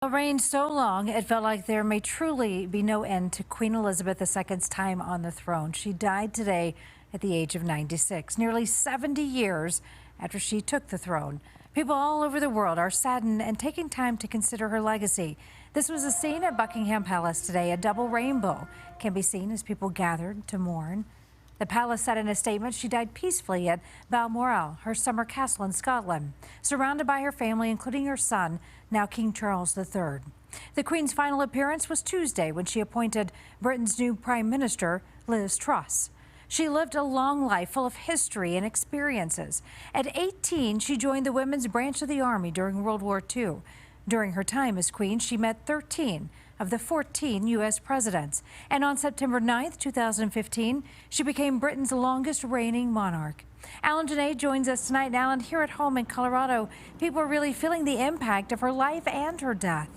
Reigned so long, it felt like there may truly be no end to Queen Elizabeth II's time on the throne. She died today at the age of 96, nearly 70 years after she took the throne. People all over the world are saddened and taking time to consider her legacy. This was a scene at Buckingham Palace today. A double rainbow can be seen as people gathered to mourn. The palace said in a statement she died peacefully at Balmoral, her summer castle in Scotland, surrounded by her family, including her son, now King Charles III. The Queen's final appearance was Tuesday when she appointed Britain's new Prime Minister, Liz Truss. She lived a long life full of history and experiences. At 18, she joined the women's branch of the Army during World War II. During her time as Queen, she met 13 of the 14 U.S. presidents. And on September 9th, 2015, she became Britain's longest reigning monarch. Alan Janae joins us tonight. Alan, here at home in Colorado, people are really feeling the impact of her life and her death.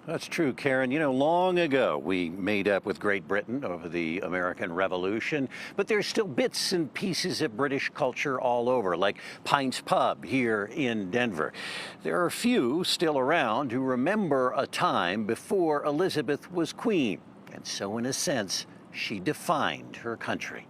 That's true, Karen. You know, long ago we made up with Great Britain over the American Revolution, but there's still bits and pieces of British culture all over, like Pint's Pub here in Denver. There are a few still around who remember a time before Elizabeth was queen, and so in a sense, she defined her country.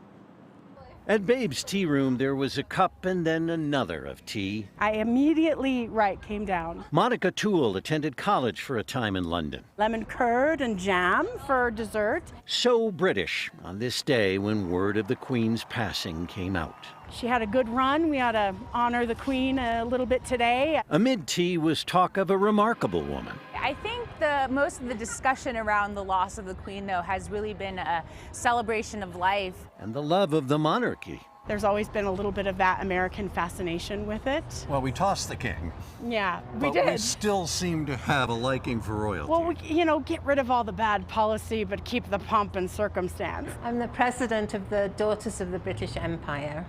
At Babe's Tea Room, there was a cup and then another of tea. I immediately, came down. Monica Toole attended college for a time in London. Lemon curd and jam for dessert. So British on this day when word of the Queen's passing came out. She had a good run. We ought to honor the Queen a little bit today. Amid tea was talk of a remarkable woman. I think most of the discussion around the loss of the Queen, though, has really been a celebration of life. And the love of the monarchy. There's always been a little bit of that American fascination with it. Well, we tossed the king. Yeah, we but did. We still seem to have a liking for royalty. Well, get rid of all the bad policy, but keep the pomp and circumstance. I'm the president of the Daughters of the British Empire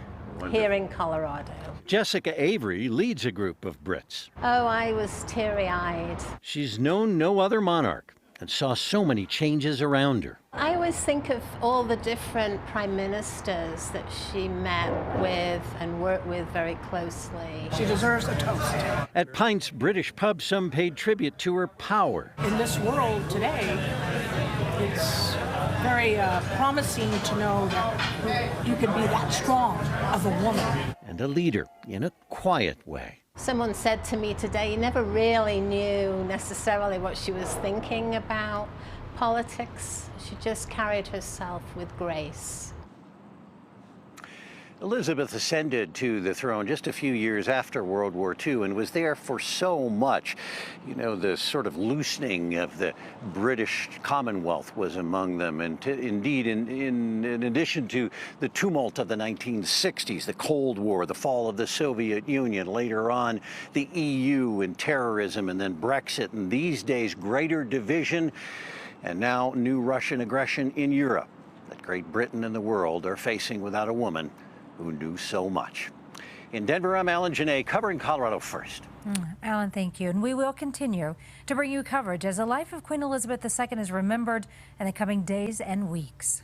here in Colorado. Jessica Avery leads a group of Brits. Oh, I was teary-eyed. She's known no other monarch and saw so many changes around her. I always think of all the different prime ministers that she met with and worked with very closely. She deserves a toast. At Pint's British Pub, some paid tribute to her power. In this world today, it's very promising to know that you can be that strong of a woman. And a leader in a quiet way. Someone said to me today, you never really knew necessarily what she was thinking about politics. She just carried herself with grace. Elizabeth ascended to the throne just a few years after World War II and was there for so much. You know, the sort of loosening of the British Commonwealth was among them. And indeed, in addition to the tumult of the 1960s, the Cold War, the fall of the Soviet Union, later on the EU and terrorism, and then Brexit, and these days greater division, and now new Russian aggression in Europe that Great Britain and the world are facing without a woman who knew so much. In Denver, I'm Alan Janae, covering Colorado First. Alan, thank you. And we will continue to bring you coverage as the life of Queen Elizabeth II is remembered in the coming days and weeks.